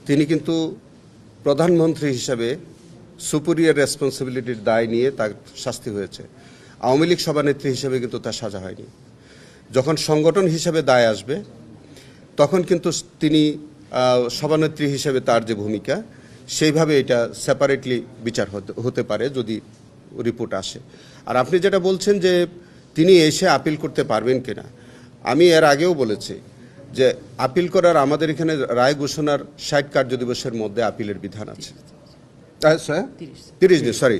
তিনি কিন্তু প্রধানমন্ত্রী হিসেবে সুপিরিয়র রেসপন্সিবিলিটির দায় নিয়ে তার শাস্তি হয়েছে। আওয়ামী লীগ সভানেত্রী হিসেবে কিন্তু তার সাজা হয়নি। যখন সংগঠন হিসেবে দায় আসবে তখন কিন্তু তিনি সভানেত্রী হিসেবে তার যে ভূমিকা সেইভাবে এটা সেপারেটলি বিচার হতে পারে যদি রিপোর্ট আসে। আর আপনি যেটা বলছেন যে তিনি এসে আপিল করতে পারবেন কিনা, আমি এর আগেও বলেছি যে আপিল করার আমাদের এখানে রায় ঘোষণার 60 কার্যদিবসের মধ্যে আপিলের বিধান আছে। 30 দিন, সরি,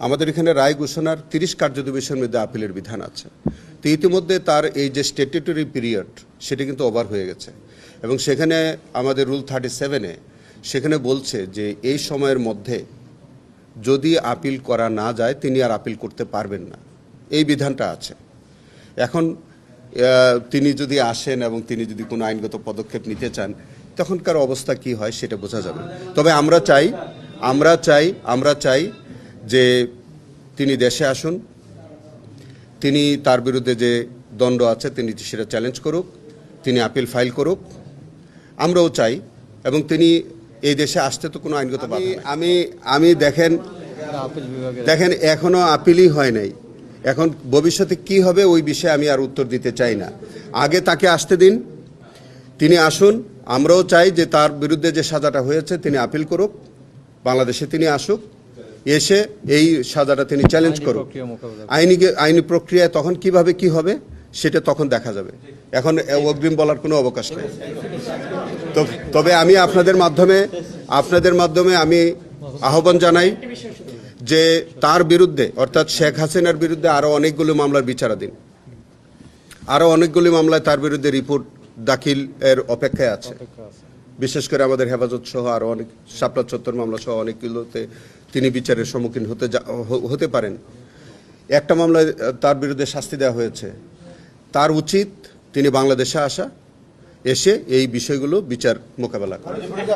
আমাদের এখানে রায় ঘোষণার 30 কার্যদিবসের মধ্যে আপিলের বিধান আছে। তো ইতিমধ্যে তার এই যে স্ট্যাটুটরি পিরিয়ড সেটা কিন্তু ওভার হয়ে গেছে এবং সেখানে আমাদের রুল 37-এ সেখানে বলছে যে এই সময়ের মধ্যে যদি আপিল করা না যায় তিনি আর আপিল করতে পারবেন না, এই বিধানটা আছে। এখন তিনি যদি আসেন এবং তিনি যদি কোনো আইনগত পদক্ষেপ নিতে চান তখনকার অবস্থা কি হয় সেটা বোঝা যাবে। তবে আমরা চাই যে তিনি দেশে আসুন, তিনি তার বিরুদ্ধে যে দণ্ড আছে তিনি সেটা চ্যালেঞ্জ করুক, তিনি আপিল ফাইল করুক, আমরাও চাই। এবং তিনি এই দেশে আসতে তো কোনো আইনগত বাধা নেই। আমি দেখেন এখনো আপিলই হয় নাই। এখন ভবিষ্যতে কি হবে ওই বিষয়ে আমি আর উত্তর দিতে চাই না। আগে তাকে আসতে দিন, তিনি আসুন। আমরাও চাই যে তার বিরুদ্ধে যে সাজাটা হয়েছে তিনি আপিল করুক, বাংলাদেশে তিনি আসুক, এসে এই সাজাটা তিনি চ্যালেঞ্জ করুক। আইনি প্রক্রিয়ায় তখন কিভাবে কি হবে সেটা তখন দেখা যাবে। এখন অগ্রিম বলার কোনো অবকাশ নেই। তবে আমি আপনাদের মাধ্যমে আমি আহ্বান জানাই যে তার বিরুদ্ধে অর্থাৎ শেখ হাসিনার বিরুদ্ধে আরও অনেকগুলো মামলার বিচারাধীন, আরও অনেকগুলি মামলায় তার বিরুদ্ধে রিপোর্ট দাখিল এর অপেক্ষায় আছে। বিশেষ করে আমাদের হেফাজত সহ আরও অনেক শাপলা চত্বর মামলা সহ অনেকগুলোতে তিনি বিচারের সম্মুখীন হতে পারেন। একটা মামলায় তার বিরুদ্ধে শাস্তি দেওয়া হয়েছে। তার উচিত তিনি বাংলাদেশে এসে এই বিষয়গুলো বিচার মোকাবেলা করেন।